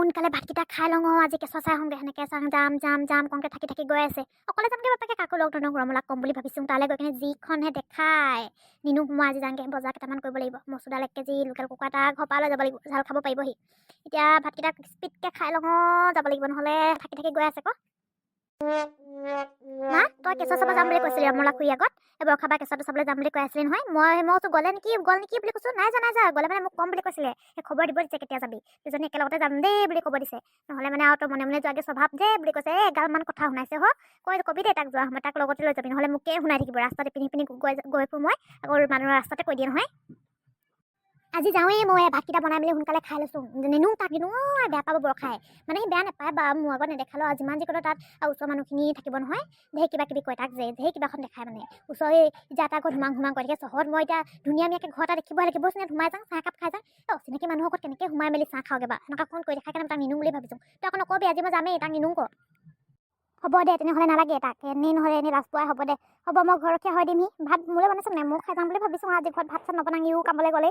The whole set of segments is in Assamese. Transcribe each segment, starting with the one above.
সোনকালে ভাতকেইটা খাই লওঁ আজি কেঁচা চাই আহোঁগৈ সেনেকৈ চাং যাম কওঁতে থাকি গৈ আছে অকলে যামগৈ বাপেকে কাকো লগ ধৰণৰ ৰমলাক ক'ম বুলি ভাবিছোঁ তালৈ গৈ কিনে যিখনহে দেখায় নিনো মই আজি যাওঁগৈ বজাৰ কেইটামান কৰিব লাগিব মচুৰদাল 1 কেজি লোকেল কুকুৰা এটা ঘৰৰ পৰা লৈ যাব লাগিব ঝাল খাব পাৰিবহি এতিয়া ভাতকেইটা স্পীডকৈ খাই লওঁ যাব লাগিব নহ'লে থাকি গৈ আছে আকৌ মা তই কেঁচা চাব যাম বুলি কৈছিলি ৰমলা খুৰী আগত এবাৰ খাবা কেঁচাটো চাবলৈ যাম বুলি কৈ আছিলি নহয় মই গ'লে নেকি বুলি কৈছোঁ নাই যা গ'লে মানে মোক কম বুলি কৈছিলে সেই খবৰ দিব দিছে কেতিয়া যাবি দুজনী একেলগতে যাম দেই বুলি ক'ব দিছে নহ'লে মানে আৰু তই মনে যোৱাকৈ স্বভাৱ দে বুলি কৈছে এগালমান কথা শুনাইছে কবি দে তাক যোৱা সময় তাক লগতে লৈ যাবি নহ'লে মোকে শুনাই থাকিব ৰাস্তাতে পিন্ধি গৈ ফুৰোঁ মই আকৌ মানুহৰ ৰাস্তাতে কৈ দিয়ে নহয় আজি যাওঁৱেই মই ভাতকেইটা বনাই মেলি সোনকালে খাই লৈছোঁ নিনো বেয়া পাব বৰ খাই মানে সি বেয়া নাপায় বা মোৰ আগত নেদেখালেও যিমান যি ক'লেও তাত ওচৰৰ মানুহখিনি থাকিব নহয় ঢেৰ কিবা কিবি কয় তাক ঢেৰ কিবাখন দেখায় মানে ওচৰৰে যা তাৰ ঘৰত হুমাং কৰি থাকে চহৰত মই এতিয়া ধুনীয়াকৈ ঘৰ এটা দেখিবই লাগিব চিনে সোমাই যাওঁ চাহ একাপ খাই যাওঁ অচিনাকি মানুহৰ ঘৰত কেনেকৈ সোমাই মেলি চাহ খাওঁগৈ বা এনেকুৱা ফোন কৰি দেখাই কাৰণে তাক নিনো বুলি ভাবিছোঁ তই আকৌ নকবি আজি মই যামেই তাক নিনো ক হ'ব দে তেনেহ'লে নালাগে তাক নহ'লে এনেই লাজ পোৱাই হ'ব দে হ'ব মই ঘৰখীয়া হৈ দিমহি ভাত মোলৈ বনাইছে নাই মই খাই যাম বুলি ভাবিছোঁ আজি ঘৰত ভাত চাত নবনাং ইও কামলৈ গ'লে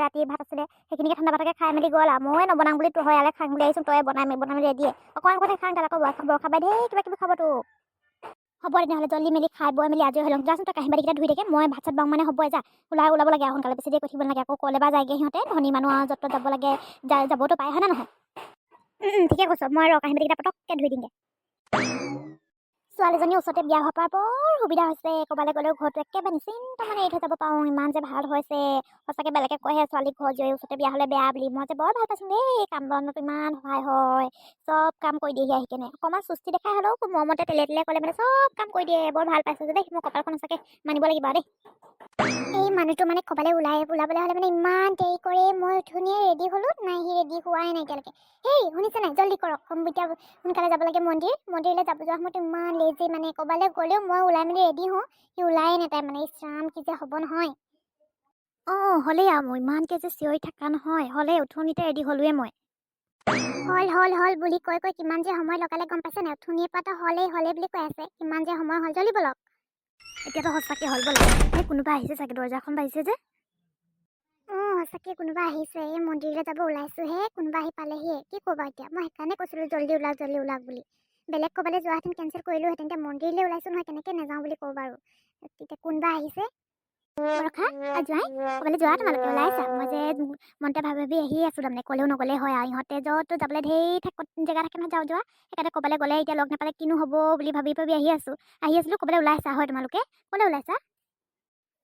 ৰাতি ভাত আছিলে সেইখিনিকে ঠাণ্ডা ভাতকে খাই মেলি গ'ল আৰু মই নবনাং বুলি তই ইয়ালৈ খাং বুলি আহিছোঁ তই বনাই মেলি দিয়ে অকণমান আগতে খাং তাত আকৌ বৰষা বাই ঢেৰ কিবা কিবি খাবতো হ'ব তেনেহ'লে জল্দি মেলি খাই বৈ মেলি আজৰি হৈ লওঁ যাচোন তই কাঁহী বাতিকেইটা ধুই থাকে মই ভাত চাত বাং মানে হ'ব যা ওলাব লাগে সোনকালে বেছি দেৰি কৈ থাকিব নালাগে আকৌ ক'লে বা যায়গৈ সিহঁতে ধনী মানুহ য'ত যাব লাগে যাবতো পায় হয় নে নহয় ঠিকে কৈছ মই কাঁহী বাতিকেইটা পটককৈ ধুই দিমগৈ ছোৱালীজনী ওচৰতে বিয়া হোৱাৰ পৰা বৰ সুবিধা হৈছে ক'ৰবালৈ গ'লেও ঘৰটো একেবাৰে নিশ্চিন্ত মানে এৰি থৈ যাব পাৰোঁ ইমান যে ভাল হৈছে সঁচাকৈ বেলেগে কয়হে ছোৱালী ঘৰ জয়ী ওচৰতে বিয়া হ'লে বেয়া বুলি মই যে বৰ ভাল পাইছোঁ দেই কাম বনত ইমান সহায় হয় চব কাম কৰি দিয়েহি আহি কেনে অকণমান সুস্তি দেখাই হ'লেও মৰমতে তেলে ক'লে মানে চব কাম কৰি দিয়ে বৰ ভাল পাইছোঁ দেই মই কপালখন সঁচাকৈ মানিব লাগিব দেই এই মানুহটো মানে ক'ৰবালৈ ওলাবলৈ হ'লে মানে ইমান দেৰি কৰে মই ধুনীয়া ৰেডি হ'লোঁ নাই সি ৰেডি হোৱাই নাই এতিয়ালৈকে হেই শুনিছে নাই জল্দি কৰক এতিয়া সোনকালে যাব লাগে মন্দিৰলৈ যোৱাৰ সময়ত ইমান লেজি মানে ক'ৰবালৈ গ'লেও মই ওলাই মেলি ৰেডি হওঁ সি ওলাই নাপায় মানে ইছৰাম কি যে হ'ব নহয় হ'লেই আৰু মই ইমানকৈ যে চিঞৰি থকা নহয় হ'লে উঠনিতে ৰেডি হ'লোৱে মই হ'ল বুলি কৈ কিমান যে সময় লগালে গম পাইছে নাই উঠনিৰ পৰা হ'লে বুলি কৈ আছে কিমান যে সময় হ'ল জল্দি বলক এতিয়াতো সঁচাকৈ হ'ল বলক এই কোনোবা আহিছে চাগে দৰ্জাখন বাঢ়িছে যে সঁচাকৈ কোনোবা আহিছে এই মন্দিৰলৈ যাব ওলাইছোঁহে কোনোবা আহি পালেহিয়ে কি ক'বা এতিয়া মই সেইকাৰণে কৈছিলোঁ জল্দি ওলাওক বুলি বেলেগ ক'ৰবালৈ যোৱাহেঁতেন কেঞ্চেল কৰিলোঁহেঁতেন এতিয়া মন্দিৰলৈ ওলাইছোঁ নহয় কেনেকৈ নাযাওঁ বুলি ক'ব বাৰু এতিয়া কোনোবা আহিছে বৰষা জোঁৱাই ক'ৰবালৈ যোৱা তোমালোকে ওলাইছা মই যে মনতে ভাবি আহি আছোঁ তাৰমানে ক'লেও নগ'লে হয় আৰু ইহঁতে য'ত যাবলৈ ঢেৰ জেগা থাকে নহয় যাওঁ সেইকাৰণে ক'ৰবালৈ গ'লে এতিয়া লগ নাপালে কিনো হ'ব বুলি ভাবি আহি আছিলোঁ ক'ৰবালৈ ওলাইছা হয় তোমালোকে ক'লৈ ওলাইছা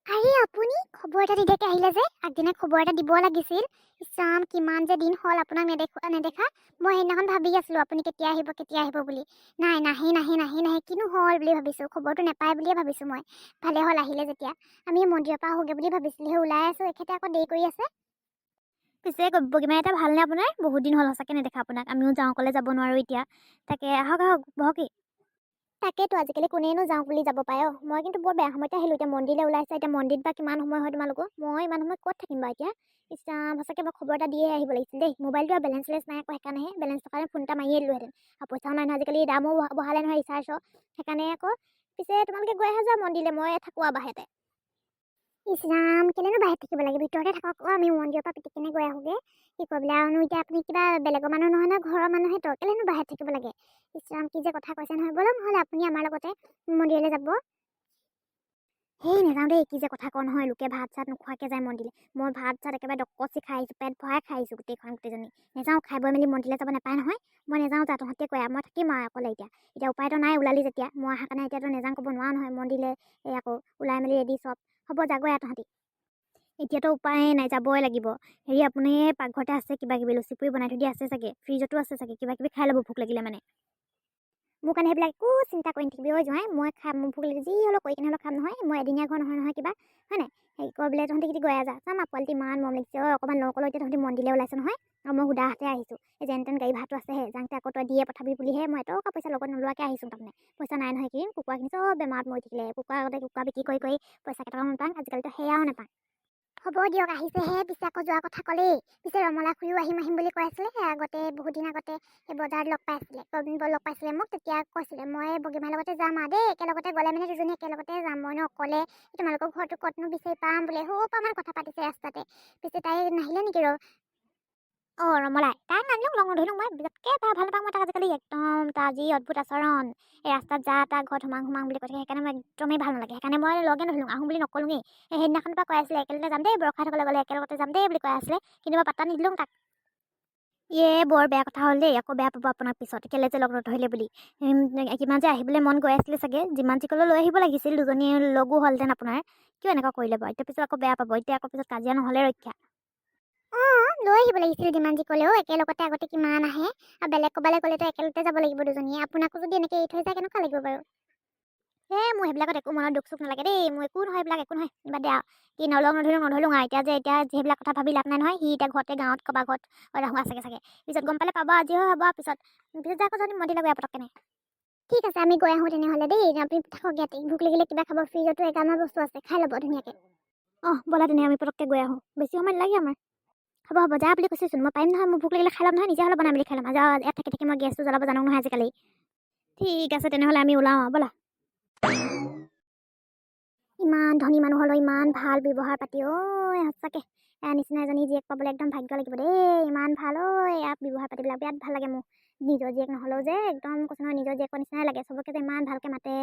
আৰে আপুনি খবৰ এটা নিদিয়াকৈ আহিলে যে আগদিনা খবৰ এটা দিব লাগিছিল ইছৰাম কিমান যে দিন হ'ল আপোনাক নেদেখা মই সেইদিনাখন ভাবি আছিলোঁ আপুনি কেতিয়া আহিব বুলি নাই নাহে কিনো হ'ল বুলি ভাবিছোঁ খবৰটো নাপায় বুলিয়ে ভাবিছোঁ মই ভালে হ'ল আহিলে যেতিয়া আমি মন্দিৰৰ পৰা আহোগৈ বুলি ভাবিছিলোঁ ওলাই আছোঁ এখেতে আকৌ দেৰি কৰি আছে পিছে বগীমাই এটা ভালনে আপোনাৰ বহুত দিন হ'ল সঁচাকৈ নেদেখা আপোনাক আমিও যাওঁ ক'লে যাব নোৱাৰোঁ এতিয়া তাকে আহক বহকি তাকেতো আজিকালি কোনেনো যাওঁ বুলি যাব পাৰে মই কিন্তু বৰ বেয়া সময়তে আহিলোঁ এতিয়া মন্দিৰলৈ ওলাইছে এতিয়া মন্দিৰত বা কিমান সময় হয় তোমালোকৰ মই ইমান সময় ক'ত থাকিম বাৰু এতিয়া সঁচাকৈ মই খবৰ এটা দিয়ে আহিব লাগিছিল দেই মোবাইলটো আৰু বেলেঞ্চ নাই আকৌ সেইকাৰণেহে বেলেঞ্চ থকালে ফোন এটা মাৰিয়ে দিলোঁহেঁতেন আৰু পইচাও নাই নহয় আজিকালি দামো বঢ়ালে নহয় ৰিচাৰ্জৰ সেইকাৰণে আকৌ পিছে তোমালোকে গৈ আহা যোৱা মন্দিৰলৈ মই থাকোঁ আৰু বাহিৰতে ইছৰাম কেলেনো বাহিৰত থাকিব লাগে ভিতৰতে থাকক আমি মন্দিৰৰ পৰা পিটিকেনে গৈ আহোঁগৈ কি কৰিবলৈ আৰুনো এতিয়া আপুনি কিবা বেলেগৰ মানুহ নহয় নহয় ঘৰৰ মানুহে তো কেলেনো বাহিৰত থাকিব লাগে ইছৰাম কি যে কথা কৈছে নহয় ব'লক নহ'লে আপুনি আমাৰ লগতে মন্দিৰলৈ যাব হেই নাযাওঁ দেই কি যে কথা কওঁ নহয় লোকে ভাত চাত নোখোৱাকৈ যায় মন্দিৰলৈ মই ভাত চাত একেবাৰে ডকচি খাই আহিছোঁ পেট ভৰাই খাই আহিছোঁ গোটেইজনী নাযাওঁ খাই বৈ মেলি মন্দিৰলৈ যাব নাপায় নহয় মই নাযাওঁ যা তহঁতে কয় মই থাকিম আৰু অকলে এতিয়া উপায়তো নাই ওলালি যেতিয়া মই অহাৰ কাৰণে এতিয়াতো নাযাওঁ ক'ব নোৱাৰা নহয় মন্দিৰলৈ এই আকৌ ওলাই মেলি ৰেডি চব হ'ব যাগৈ তহঁতি এতিয়াতো উপায়ে নাই যাবই লাগিব হেৰি আপুনি পাকঘৰতে আছে কিবা কিবি লুচি পুৰি বনাই থৈ দিয়া আছে চাগে ফ্ৰিজতো আছে চাগে কিবা কিবি খাই ল'ব ভোক লাগিলে মানে মোৰ কাৰণে সেইবিলাক একো চিন্তা কৰি নাথাকিবি যোৱাই মই খাম মোৰ ভোক লাগিলে যি হ'লেও কৰি কিনে হ'লেও খাম নহয় মই এদিনীয়া ঘৰ নহয় কিবা হয় নাই হেৰি কৈ বোলে তহঁতি গৈ যা মা পোৱালিটো ইমান মৰম লাগিছে অকণমান নক'লেও এতিয়া তহঁতি মন্দিৰলৈ ওলাইছে নহয় আৰু মই সুদাহাতে আহিছোঁ এই যেন তেন গাড়ী ভাড়াটো আছেহে যাওঁতে আকৌ তই দিয়ে পঠাবি বুলিহে মই এটকা পইচা লগত নোলোৱাকৈ আহিছোঁ তাৰমানে পইচা নাই নহয় এইকেইদিন কুকুৰাখিনি চব বেমাৰত মৰি থাকিলে কুকুৰা বিক্ৰী কৰি পইচা কেইটকামান নাপাওঁ আজিকালিতো সেয়াও নাপাওঁ হ'ব দিয়ক আহিছেহে পিছে আকৌ যোৱাৰ কথা ক'লেই পিছে ৰমলা খুৰীও আহিম বুলি কৈ আছিলে আগতে বহুত দিন আগতে সেই বজাৰত লগ পাইছিলে মোক তেতিয়া কৈছিলে মই বগীমাৰ লগতে যাম আৰু দেই একেলগতে গ'লে মানে দুজনী একেলগতে যাম মই অকলে তোমালোকৰ ঘৰটো ক'তনো বিচাৰি পাম বোলে সৌপামান কথা পাতিছে ৰাস্তাতে পিছে তাই নাহিলে নেকি ৰমলাই তাক নানিলোঁ লগ নধৰিলোঁ মই বিৰাটকৈ ভাল নাপাওঁ মই তাক আজিকালি একদম তাৰ যি অদ্ভুত আচৰণ এই ৰাস্তাত যা তাৰ ঘৰত সোমাং বুলি কৈ থাকে সেইকাৰণে মই একদমেই ভাল নালাগে সেইকাৰণে মই লগে নধৰিলোঁ আহোঁ বুলি নকলোঁগেই সেইদিনাখনৰ পৰা কৈ আছিলে একেলগে যাম দেই বৰষাহঁতলৈ গ'লে একেলগতে যাম দেই বুলি কৈ আছিলে কিন্তু মই পাত্তা নিদিলোঁ তাক বৰ বেয়া কথা হ'ল দেই আকৌ বেয়া পাব আপোনাক পিছত কেলে যে লগ নধৰিলে বুলি কিমান যে আহিবলৈ মন গৈ আছিলে চাগে যিমান যি ক'লেও লৈ আহিব লাগিছিল দুজনীয়ে লগো হ'লহেঁতেন আপোনাৰ কিয় এনেকুৱা কৰিলে বাৰু এতিয়া পিছত আকৌ বেয়া পাব এতিয়া আকৌ পিছত কাজিয়া নহ'লে ৰক্ষা লৈ আহিব লাগিছিল যিমান যি ক'লেও একেলগতে আগতে কিমান আহে আৰু বেলেগ ক'বালৈ গ'লেতো একেলগতে যাব লাগিব দুজনীয়ে আপোনাকো যদি এনেকৈ এৰি থৈ যায় কেনেকুৱা লাগিব বাৰু মোৰ সেইবিলাকত একো মনত দুখ চুখ নালাগে দেই মোৰ একো নহয় এইবিলাক একো নহয় কিবা দিয়া কি নধৰিলোঁ আৰু এতিয়া সেইবিলাক কথা ভাবি লাভ নাই নহয় সি এতিয়া ঘৰতে গাঁৱত ক'বা ঘৰত হোৱা চাগে পিছত গম পালে পাব আজি হ'ব পিছত আকৌ যদি মতি লাগে পটককে নাই ঠিক আছে আমি গৈ আহোঁ তেনেহ'লে দেই আপুনি থাকক ইয়াতে ভোক লাগিলে কিবা খাব ফ্ৰিজতো এগালমান বস্তু আছে খাই ল'ব ধুনীয়াকৈ ব'লা তেনে আমি পটককৈ গৈ আহোঁ বেছি সময় নালাগে আমাৰ হ'ব যা বুলি কৈছোঁচোন মই পাৰিম নহয় মোৰ ভোক লাগিলে খাই ল'ম নহয় নিজে হ'লে বনাই মেলি খাই ল'ম ইয়াত থাকি মই গেছটো জ্বলাব জানো নহয় আজিকালি ঠিক আছে তেনেহ'লে আমি ওলাওঁ ব'লা ইমান ধনী মানুহ হ'লেও ইমান ভাল ব্যৱহাৰ পাতি সঁচাকৈ নিচিনা এজনী জীয়েক পাবলৈ একদম ভাগ্য লাগিব দেই ইমান ভাল ইয়াৰ ব্যৱহাৰ পাতিবিলাক বিৰাট ভাল লাগে মোৰ নিজৰ জীয়েক নহ'লেও যে একদম কৈছে নহয় নিজৰ জীয়েকৰ নিচিনাই লাগে চবকে যে ইমান ভালকৈ মাতে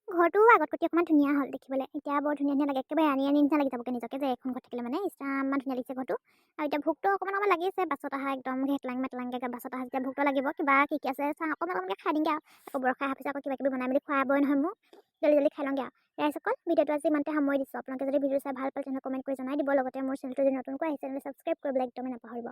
ঘৰটো আগত প্ৰতি অকণমান ধুনীয়া হ'ল দেখিবলৈ এতিয়া বৰ ধুনীয়া লাগে একেবাৰে আনি নিচিনা লাগি যাবগৈ নিজকে যে এখন ঘৰত থাকিলে মানে ইমান ধুনীয়া লাগিছে ঘৰটো আৰু এতিয়া ভোকটো অকণমান লাগিছে বাছত অহা একদম মেটলাংকৈ বাছত অহা যেতিয়া ভোকটো লাগিব কিবা কি আছে চাহ অকণমানকৈ খাই দিমগৈ আকৌ বৰষা অহাৰ পিছত আকৌ কিবা কিবি বনাই মেলি খুৱাবই নহয় মোক জল্দি খাই লওঁগৈ ৰাইজসকল ভিডিঅ'টো আজি ইমানতে সামৰি দিছোঁ আপোনালোকে যদি ভিডিঅ' চাই ভাল পালে তেনেহ'লে কমেণ্ট কৰি জনাই দিব লগতে মোৰ চেনেলটো যদি নতুনকৈ আহিছে তেনেহ'লে ছাবস্ক্ৰাইব কৰিবলৈ একদমেই নাপাহৰিব